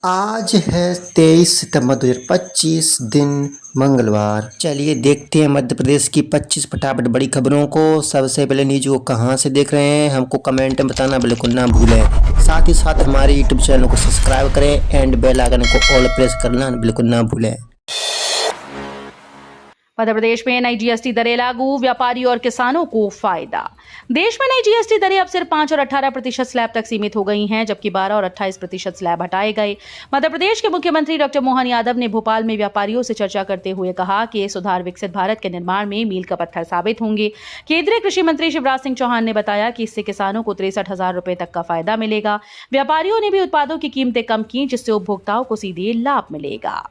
आज है 23 सितंबर 2025 दिन मंगलवार। चलिए देखते हैं मध्य प्रदेश की 25 फटाफट बड़ी खबरों को। सबसे पहले न्यूज को कहां से देख रहे हैं हमको कमेंट में बताना बिल्कुल ना भूलें। साथ ही साथ हमारे यूट्यूब चैनल को सब्सक्राइब करें एंड बेल आइकन को ऑल प्रेस करना बिल्कुल ना भूलें। मध्य प्रदेश में नई जीएसटी दरें लागू, व्यापारी और किसानों को फायदा। देश में नई जीएसटी दरें अब सिर्फ 5 और 18% स्लैब तक सीमित हो गई हैं, जबकि 12 और 28% स्लैब हटाए गए। मध्य प्रदेश के मुख्यमंत्री डॉक्टर मोहन यादव ने भोपाल में व्यापारियों से चर्चा करते हुए कहा कि ये सुधार विकसित भारत के निर्माण में मील का पत्थर साबित होंगे। केंद्रीय कृषि मंत्री शिवराज सिंह चौहान ने बताया कि इससे किसानों को 63,000 रुपए तक का फायदा मिलेगा। व्यापारियों ने भी उत्पादों की कीमतें कम की, जिससे उपभोक्ताओं को सीधे लाभ मिलेगा।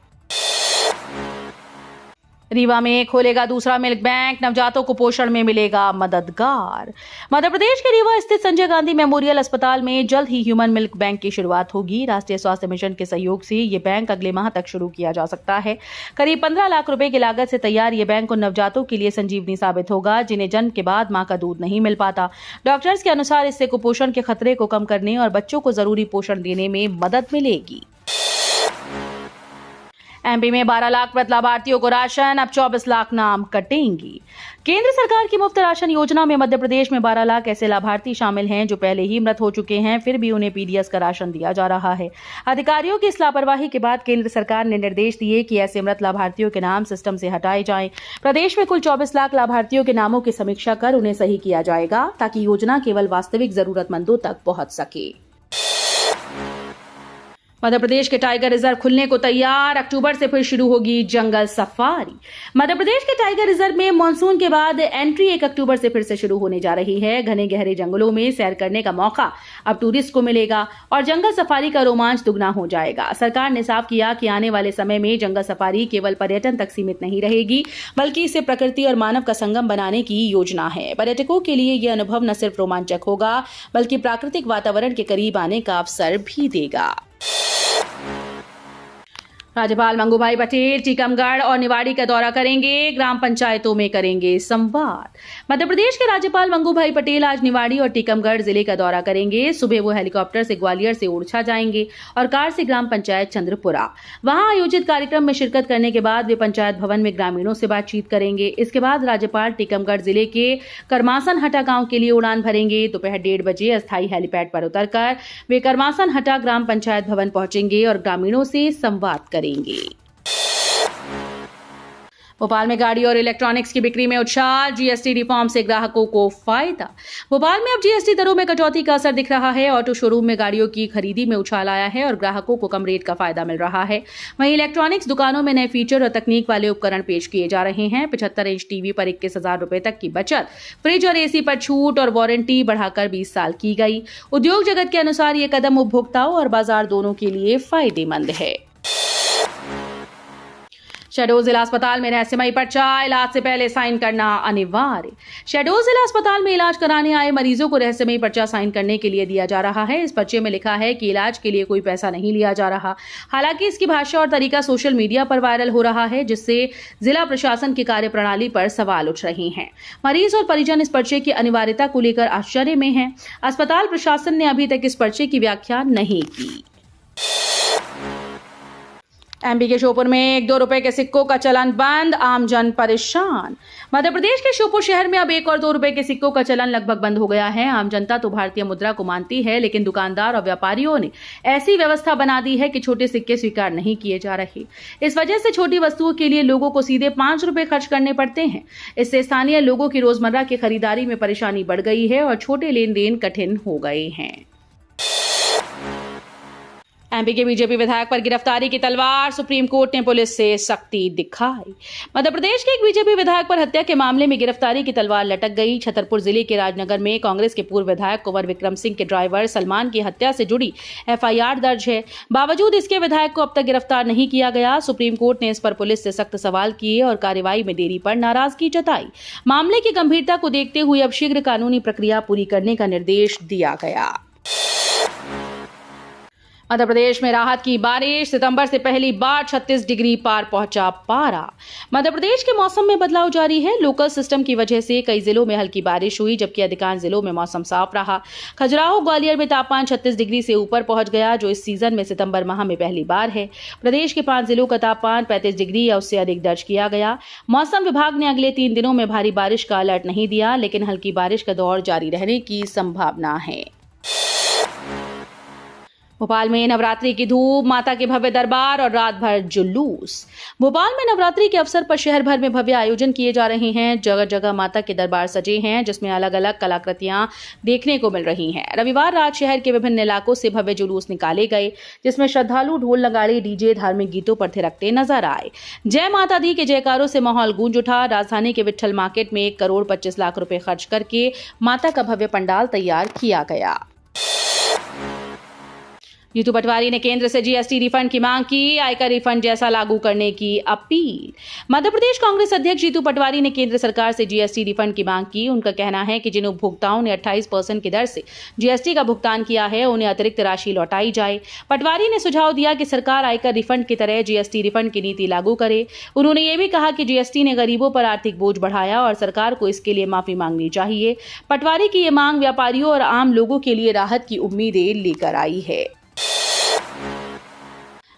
रीवा में खोलेगा दूसरा मिल्क बैंक, नवजातों को पोषण में मिलेगा मददगार। मध्य प्रदेश के रीवा स्थित संजय गांधी मेमोरियल अस्पताल में जल्द ही ह्यूमन मिल्क बैंक की शुरुआत होगी। राष्ट्रीय स्वास्थ्य मिशन के सहयोग से ये बैंक अगले माह तक शुरू किया जा सकता है। करीब 15 लाख रुपए की लागत से तैयार ये बैंक उन नवजातों के लिए संजीवनी साबित होगा जिन्हें जन्म के बाद मां का दूध नहीं मिल पाता। डॉक्टर्स के अनुसार इससे कुपोषण के खतरे को कम करने और बच्चों को जरूरी पोषण देने में मदद मिलेगी। एमपी में 12 लाख मृत लाभार्थियों को राशन, अब 24 लाख नाम कटेंगी। केंद्र सरकार की मुफ्त राशन योजना में मध्य प्रदेश में 12 लाख ऐसे लाभार्थी शामिल हैं जो पहले ही मृत हो चुके हैं, फिर भी उन्हें पीडीएस का राशन दिया जा रहा है। अधिकारियों की इस लापरवाही के बाद केंद्र सरकार ने निर्देश दिए कि ऐसे मृत लाभार्थियों के नाम सिस्टम से हटाए जाएं। प्रदेश में कुल 24 लाख लाभार्थियों के नामों की समीक्षा कर उन्हें सही किया जाएगा, ताकि योजना केवल वास्तविक जरूरतमंदों तक पहुंच सके। मध्य प्रदेश के टाइगर रिजर्व खुलने को तैयार, अक्टूबर से फिर शुरू होगी जंगल सफारी। मध्य प्रदेश के टाइगर रिजर्व में मानसून के बाद एंट्री 1 अक्टूबर से फिर से शुरू होने जा रही है। घने गहरे जंगलों में सैर करने का मौका अब टूरिस्ट को मिलेगा और जंगल सफारी का रोमांच दुगना हो जाएगा। सरकार ने साफ किया कि आने वाले समय में जंगल सफारी केवल पर्यटन तक सीमित नहीं रहेगी, बल्कि इसे प्रकृति और मानव का संगम बनाने की योजना है। पर्यटकों के लिए यह अनुभव न सिर्फ रोमांचक होगा, बल्कि प्राकृतिक वातावरण के करीब आने का अवसर भी देगा। राज्यपाल मंगूभाई पटेल टीकमगढ़ और निवाड़ी का दौरा करेंगे, ग्राम पंचायतों में करेंगे संवाद। मध्य प्रदेश के राज्यपाल मंगूभाई पटेल आज निवाड़ी और टीकमगढ़ जिले का दौरा करेंगे। सुबह वो हेलीकॉप्टर से ग्वालियर से ओरछा जाएंगे और कार से ग्राम पंचायत चंद्रपुरा। वहां आयोजित कार्यक्रम में शिरकत करने के बाद वे पंचायत भवन में ग्रामीणों से बातचीत करेंगे। इसके बाद राज्यपाल टीकमगढ़ जिले के करमासन हटा गांव के लिए उड़ान भरेंगे। दोपहर 1:30 बजे अस्थायी हेलीपैड पर उतरकर वे करमासन हटा ग्राम पंचायत भवन पहुंचेंगे और ग्रामीणों से संवाद करेंगे। भोपाल में गाड़ी और इलेक्ट्रॉनिक्स की बिक्री में उछाल, जीएसटी रिफॉर्म से ग्राहकों को फायदा। भोपाल में अब जीएसटी दरों में कटौती का असर दिख रहा है। ऑटो शोरूम में गाड़ियों की खरीदी में उछाल आया है और ग्राहकों को कम रेट का फायदा मिल रहा है। वहीं इलेक्ट्रॉनिक्स दुकानों में नए फीचर और तकनीक वाले उपकरण पेश किए जा रहे हैं। 75 इंच टीवी पर 21,000 रुपए तक की बचत, फ्रिज और एसी पर छूट और वारंटी बढ़ाकर 20 साल की गई। उद्योग जगत के अनुसार ये कदम उपभोक्ताओं और बाजार दोनों के लिए फायदेमंद है। शहडोल जिला अस्पताल में रहस्यमयी पर्चा, इलाज से पहले साइन करना अनिवार्य। शहडोल जिला अस्पताल में इलाज कराने आए मरीजों को रहस्यमयी पर्चा साइन करने के लिए दिया जा रहा है। इस पर्चे में लिखा है कि इलाज के लिए कोई पैसा नहीं लिया जा रहा। हालांकि इसकी भाषा और तरीका सोशल मीडिया पर वायरल हो रहा है, जिससे जिला प्रशासन की कार्यप्रणाली पर सवाल उठ रहे हैं। मरीज और परिजन इस पर्चे की अनिवार्यता को लेकर आश्चर्य में हैं। अस्पताल प्रशासन ने अभी तक इस पर्चे की व्याख्या नहीं की। एमपी के श्योपुर में 1-2 रुपए के सिक्कों का चलन बंद, आम जन परेशान। मध्य प्रदेश के श्योपुर शहर में अब 1 और 2 रुपए के सिक्कों का चलन लगभग बंद हो गया है। आम जनता तो भारतीय मुद्रा को मानती है, लेकिन दुकानदार और व्यापारियों ने ऐसी व्यवस्था बना दी है कि छोटे सिक्के स्वीकार नहीं किए जा रहे। इस वजह से छोटी वस्तुओं के लिए लोगों को सीधे 5 रुपए खर्च करने पड़ते हैं। इससे स्थानीय लोगों की रोजमर्रा की खरीदारी में परेशानी बढ़ गई है और छोटे लेन देन कठिन हो गए हैं। एमपी के बीजेपी विधायक पर गिरफ्तारी की तलवार, सुप्रीम कोर्ट ने पुलिस से सख्ती दिखाई। मध्य प्रदेश के एक बीजेपी विधायक पर हत्या के मामले में गिरफ्तारी की तलवार लटक गई। छतरपुर जिले के राजनगर में कांग्रेस के पूर्व विधायक कुंवर विक्रम सिंह के ड्राइवर सलमान की हत्या से जुड़ी एफआईआर दर्ज है। बावजूद इसके विधायक को अब तक गिरफ्तार नहीं किया गया। सुप्रीम कोर्ट ने इस पर पुलिस से सख्त सवाल किए और कार्रवाई में देरी पर नाराजगी जताई। मामले की गंभीरता को देखते हुए अब शीघ्र कानूनी प्रक्रिया पूरी करने का निर्देश दिया गया। मध्य प्रदेश में राहत की बारिश, सितंबर से पहली बार 36 डिग्री पार पहुंचा पारा। मध्य प्रदेश के मौसम में बदलाव जारी है। लोकल सिस्टम की वजह से कई जिलों में हल्की बारिश हुई, जबकि अधिकांश जिलों में मौसम साफ रहा। खजुराहो, ग्वालियर में तापमान 36 डिग्री से ऊपर पहुंच गया, जो इस सीजन में सितंबर माह में पहली बार है। प्रदेश के 5 जिलों का तापमान 35 डिग्री या उससे अधिक दर्ज किया गया। मौसम विभाग ने अगले 3 दिनों में भारी बारिश का अलर्ट नहीं दिया, लेकिन हल्की बारिश का दौर जारी रहने की संभावना है। भोपाल में नवरात्रि की धूम, माता के भव्य दरबार और रात भर जुलूस। भोपाल में नवरात्रि के अवसर पर शहर भर में भव्य आयोजन किए जा रहे हैं। जगह जगह माता के दरबार सजे हैं, जिसमें अलग अलग कलाकृतियां देखने को मिल रही हैं। रविवार रात शहर के विभिन्न इलाकों से भव्य जुलूस निकाले गए, जिसमें श्रद्धालु ढोल, नगाड़े, डीजे, धार्मिक गीतों पर थिरकते नजर आए। जय माता दी के जयकारों से माहौल गूंज उठा। राजधानी के विट्ठल मार्केट में 1 करोड़ 25 लाख रुपए खर्च करके माता का भव्य पंडाल तैयार किया गया। जीतू पटवारी ने केंद्र से जीएसटी रिफंड की मांग की, आयकर रिफंड जैसा लागू करने की अपील। मध्य प्रदेश कांग्रेस अध्यक्ष जीतू पटवारी ने केंद्र सरकार से जीएसटी रिफंड की मांग की। उनका कहना है कि जिन उपभोक्ताओं ने 28% की दर से जीएसटी का भुगतान किया है, उन्हें अतिरिक्त राशि लौटाई जाए। पटवारी ने सुझाव दिया कि सरकार आयकर रिफंड की तरह जीएसटी रिफंड की नीति लागू करे। उन्होंने ये भी कहा कि जीएसटी ने गरीबों पर आर्थिक बोझ बढ़ाया और सरकार को इसके लिए माफी मांगनी चाहिए। पटवारी की ये मांग व्यापारियों और आम लोगों के लिए राहत की उम्मीदें लेकर आई है।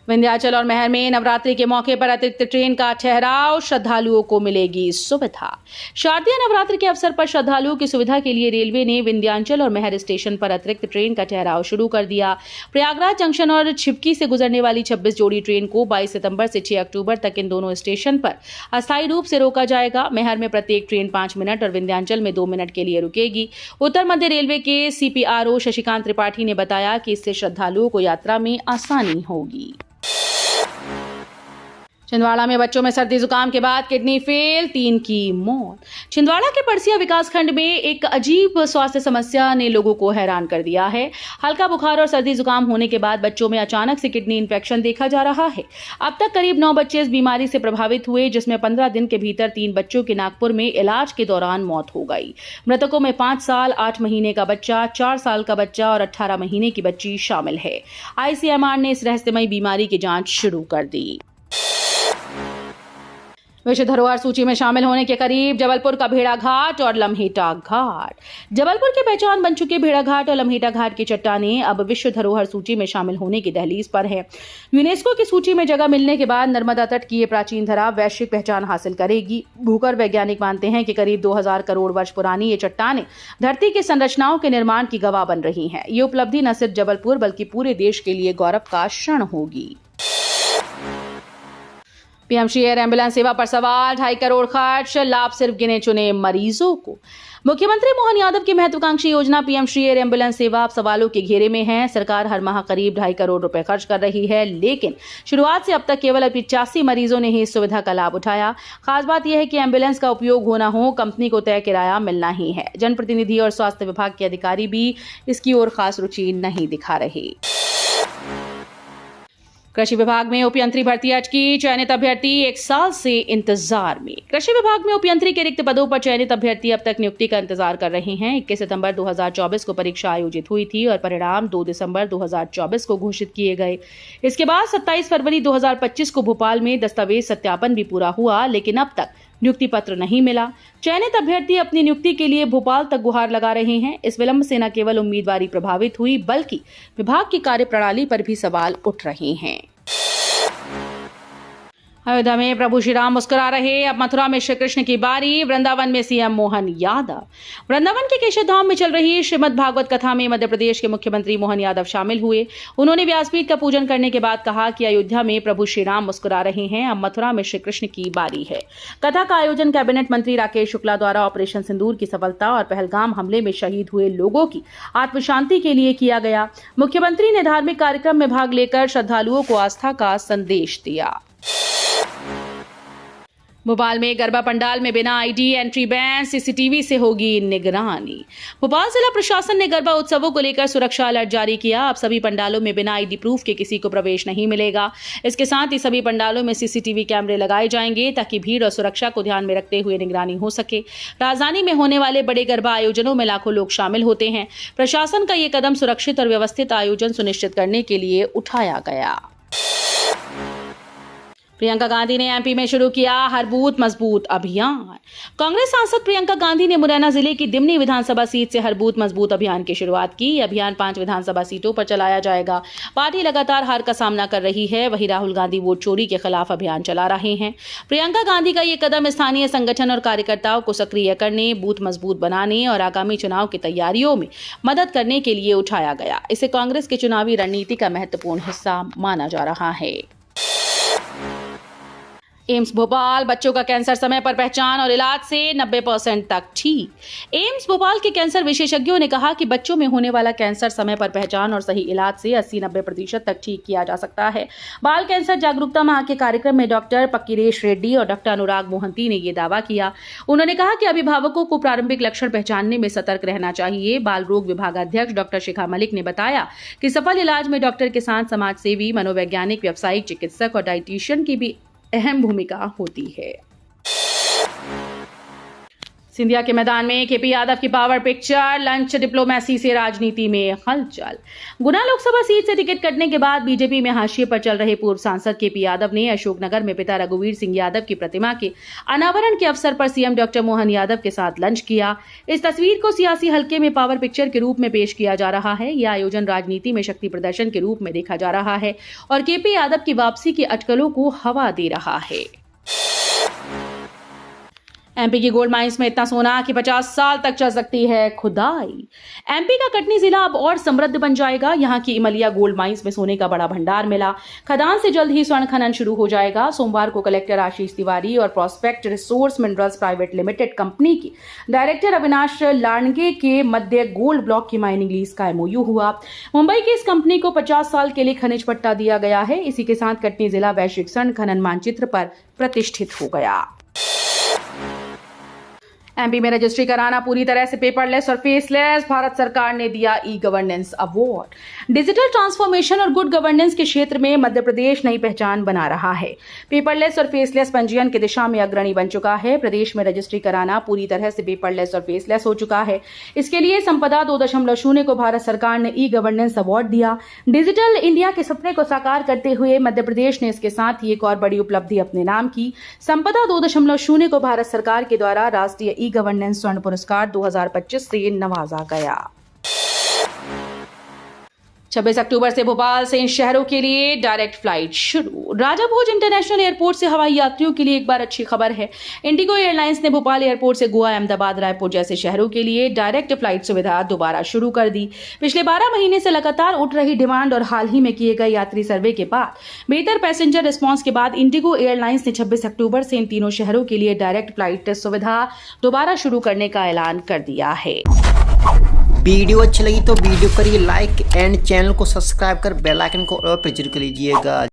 विंध्याचल और महर में नवरात्रि के मौके पर अतिरिक्त ट्रेन का ठहराव, श्रद्धालुओं को मिलेगी सुविधा। शारदीय नवरात्रि के अवसर पर श्रद्धालुओं की सुविधा के लिए रेलवे ने विंध्याचल और महर स्टेशन पर अतिरिक्त ट्रेन का ठहराव शुरू कर दिया। प्रयागराज जंक्शन और छिपकी से गुजरने वाली 26 जोड़ी ट्रेन को 22 सितंबर से 6 अक्टूबर तक इन दोनों स्टेशन पर अस्थायी रूप से रोका जाएगा। महर में प्रत्येक ट्रेन 5 मिनट और विंध्याचल में 2 मिनट के लिए रुकेगी। उत्तर मध्य रेलवे के CPRO शशिकांत त्रिपाठी ने बताया कि इससे श्रद्धालुओं को यात्रा में आसानी होगी। छिंदवाड़ा में बच्चों में सर्दी जुकाम के बाद किडनी फेल, 3 की मौत। छिंदवाड़ा के पड़सिया विकासखंड में एक अजीब स्वास्थ्य समस्या ने लोगों को हैरान कर दिया है। हल्का बुखार और सर्दी जुकाम होने के बाद बच्चों में अचानक से किडनी इन्फेक्शन देखा जा रहा है। अब तक करीब 9 बच्चे इस बीमारी से प्रभावित हुए, जिसमें 15 दिन के भीतर 3 बच्चों की नागपुर में इलाज के दौरान मौत हो गई। मृतकों में 5 साल 8 महीने का बच्चा, 4 साल का बच्चा और 18 महीने की बच्ची शामिल है। ICMR ने इस रहस्यमयी बीमारी की जांच शुरू कर दी। विश्व धरोहर सूची में शामिल होने के करीब जबलपुर का भेड़ा घाट और लम्हेटा घाट। जबलपुर की पहचान बन चुके भेड़ा घाट और लम्हेटा घाट की चट्टानें अब विश्व धरोहर सूची में शामिल होने की दहलीज पर है। यूनेस्को की सूची में जगह मिलने के बाद नर्मदा तट की ये प्राचीन धरा वैश्विक पहचान हासिल करेगी। भूगर्भ वैज्ञानिक मानते हैं कि करीब 2000 करोड़ वर्ष पुरानी ये चट्टानें धरती की संरचनाओं के निर्माण की गवाह बन रही हैं। ये उपलब्धि न सिर्फ जबलपुर बल्कि पूरे देश के लिए गौरव का क्षण होगी। पीएमश्री एयर एम्बुलेंस सेवा पर सवाल, 2.5 करोड़ खर्च, लाभ सिर्फ गिने चुने मरीजों को। मुख्यमंत्री मोहन यादव की महत्वाकांक्षी योजना पीएमश्री एयर एम्बुलेंस सेवा अब सवालों के घेरे में है। सरकार हर माह करीब 2.5 करोड़ रुपए खर्च कर रही है, लेकिन शुरुआत से अब तक केवल 85 मरीजों ने ही इस सुविधा का लाभ उठाया। खास बात यह है कि एम्बुलेंस का उपयोग होना हो, कंपनी को तय किराया मिलना ही है। जनप्रतिनिधि और स्वास्थ्य विभाग के अधिकारी भी इसकी ओर खास रुचि नहीं दिखा रहे। कृषि विभाग में उपयंत्री भर्ती अटकी, चयनित अभ्यर्थी 1 साल से इंतजार में। कृषि विभाग में उपयंत्री के रिक्त पदों पर चयनित अभ्यर्थी अब तक नियुक्ति का इंतजार कर रहे हैं। 21 सितंबर 2024 को परीक्षा आयोजित हुई थी और परिणाम 2 दिसंबर 2024 को घोषित किए गए। इसके बाद 27 फरवरी 2025 को भोपाल में दस्तावेज सत्यापन भी पूरा हुआ, लेकिन अब तक नियुक्ति पत्र नहीं मिला। चयनित अभ्यर्थी अपनी नियुक्ति के लिए भोपाल तक गुहार लगा रहे हैं। इस विलंब से न केवल उम्मीदवारी प्रभावित हुई, बल्कि विभाग की कार्यप्रणाली पर भी सवाल उठ रहे हैं। अयोध्या में प्रभु श्री राम मुस्कुरा रहे, अब मथुरा में श्री कृष्ण की बारी। वृंदावन में सीएम मोहन यादव। वृंदावन के केशव धाम में चल रही श्रीमद् भागवत कथा में मध्य प्रदेश के मुख्यमंत्री मोहन यादव शामिल हुए। उन्होंने व्यासपीठ का पूजन करने के बाद कहा कि अयोध्या में प्रभु श्री राम मुस्कुरा रहे हैं, अब मथुरा में श्री कृष्ण की बारी है। कथा का आयोजन कैबिनेट मंत्री राकेश शुक्ला द्वारा ऑपरेशन सिंदूर की सफलता और पहलगाम हमले में शहीद हुए लोगों की आत्मशांति के लिए किया गया। मुख्यमंत्री ने धार्मिक कार्यक्रम में भाग लेकर श्रद्धालुओं को आस्था का संदेश दिया। भोपाल में गरबा पंडाल में बिना आईडी एंट्री बैन, सीसीटीवी से होगी निगरानी। भोपाल जिला प्रशासन ने गरबा उत्सवों को लेकर सुरक्षा अलर्ट जारी किया। अब सभी पंडालों में बिना आईडी प्रूफ के किसी को प्रवेश नहीं मिलेगा। इसके साथ ही सभी पंडालों में सीसीटीवी कैमरे लगाए जाएंगे ताकि भीड़ और सुरक्षा को ध्यान में रखते हुए निगरानी हो सके। राजधानी में होने वाले बड़े गरबा आयोजनों में लाखों लोग शामिल होते हैं। प्रशासन का ये कदम सुरक्षित और व्यवस्थित आयोजन सुनिश्चित करने के लिए उठाया गया। प्रियंका गांधी ने एमपी में शुरू किया हर बूथ मजबूत अभियान। कांग्रेस सांसद प्रियंका गांधी ने मुरैना जिले की दिमनी विधानसभा सीट से हर बूथ मजबूत अभियान की शुरुआत की। अभियान 5 विधानसभा सीटों पर चलाया जाएगा। पार्टी लगातार हार का सामना कर रही है, वहीं राहुल गांधी वोट चोरी के खिलाफ अभियान चला रहे हैं। प्रियंका गांधी का ये कदम स्थानीय संगठन और कार्यकर्ताओं को सक्रिय करने, बूथ मजबूत बनाने और आगामी चुनाव की तैयारियों में मदद करने के लिए उठाया गया। इसे कांग्रेस की चुनावी रणनीति का महत्वपूर्ण हिस्सा माना जा रहा है। एम्स भोपाल, बच्चों का कैंसर समय पर पहचान और इलाज से 90% तक ठीक। एम्स भोपाल के कैंसर विशेषज्ञों ने कहा कि बच्चों में होने वाला कैंसर समय पर पहचान और सही इलाज से 80-90% तक ठीक किया जा सकता है। बाल कैंसर जागरूकता माह के कार्यक्रम में डॉक्टर पक्कीरेश रेड्डी और डॉक्टर अनुराग मोहंती ने ये दावा किया। उन्होंने कहा कि अभिभावकों को प्रारंभिक लक्षण पहचानने में सतर्क रहना चाहिए। बाल रोग विभागाध्यक्ष डॉक्टर शिखा मलिक ने बताया कि सफल इलाज में डॉक्टर के साथ समाजसेवी, मनोवैज्ञानिक, व्यावसायिक चिकित्सक और डाइटिशियन की भी अहम भूमिका होती है। सिंधिया के मैदान में केपी यादव की पावर पिक्चर, लंच डिप्लोमेसी से राजनीति में हलचल। गुना लोकसभा सीट से टिकट कटने के बाद बीजेपी में हाशिए पर चल रहे पूर्व सांसद केपी यादव ने अशोकनगर में पिता रघुवीर सिंह यादव की प्रतिमा के अनावरण के अवसर पर सीएम डॉक्टर मोहन यादव के साथ लंच किया। इस तस्वीर को सियासी हलके में पावर पिक्चर के रूप में पेश किया जा रहा है। यह आयोजन राजनीति में शक्ति प्रदर्शन के रूप में देखा जा रहा है और केपी यादव की वापसी की अटकलों को हवा दे रहा है। एमपी की गोल्ड माइंस में इतना सोना कि 50 साल तक चल सकती है खुदाई। एमपी का कटनी जिला अब और समृद्ध बन जाएगा। यहां की इमलिया गोल्ड माइंस में सोने का बड़ा भंडार मिला। खदान से जल्द ही स्वर्ण खनन शुरू हो जाएगा। सोमवार को कलेक्टर आशीष तिवारी और prospect resource minerals private limited company की डायरेक्टर अविनाश लांडगे के मध्य गोल्ड ब्लॉक की माइनिंग लीज का एमओयू हुआ। मुंबई की इस कंपनी को 50 साल के लिए खनिज पट्टा दिया गया है। इसी के साथ कटनी जिला वैश्विक स्वर्ण खनन मानचित्र पर प्रतिष्ठित हो गया। एमपी में रजिस्ट्री कराना पूरी तरह से पेपरलेस और फेसलेस, भारत सरकार ने दिया e governance award. Digital transformation और गुड गवर्नेंस के क्षेत्र में मध्य प्रदेश नई पहचान बना रहा है। पेपरलेस और फेसलेस पंजीयन की दिशा में अग्रणी बन चुका है। प्रदेश में रजिस्ट्री कराना पूरी तरह से पेपरलेस और फेसलेस हो चुका है। इसके लिए संपदा 2.0 को भारत सरकार ने ई गवर्नेंस अवार्ड दिया। डिजिटल इंडिया के सपने को साकार करते हुए मध्य प्रदेश ने इसके साथ ही एक और बड़ी उपलब्धि अपने नाम की। संपदा 2.0 को भारत सरकार के द्वारा राष्ट्रीय ई गवर्नेंस स्वर्ण पुरस्कार 2025 से नवाजा गया। 26 अक्टूबर से भोपाल से इन शहरों के लिए डायरेक्ट फ्लाइट शुरू। राजा भोज इंटरनेशनल एयरपोर्ट से हवाई यात्रियों के लिए एक बार अच्छी खबर है। इंडिगो एयरलाइंस ने भोपाल एयरपोर्ट से गोवा, अहमदाबाद, रायपुर जैसे शहरों के लिए डायरेक्ट फ्लाइट सुविधा दोबारा शुरू कर दी। पिछले 12 महीने से लगातार उठ रही डिमांड और हाल ही में किए गए यात्री सर्वे के बाद बेहतर पैसेंजर रिस्पांस के बाद इंडिगो एयरलाइंस ने 26 अक्टूबर से इन तीनों शहरों के लिए डायरेक्ट फ्लाइट सुविधा दोबारा शुरू करने का ऐलान कर दिया है। वीडियो अच्छी लगी तो वीडियो करिए लाइक एंड चैनल को सब्सक्राइब कर बेल आइकन को और प्रेस कर लीजिएगा।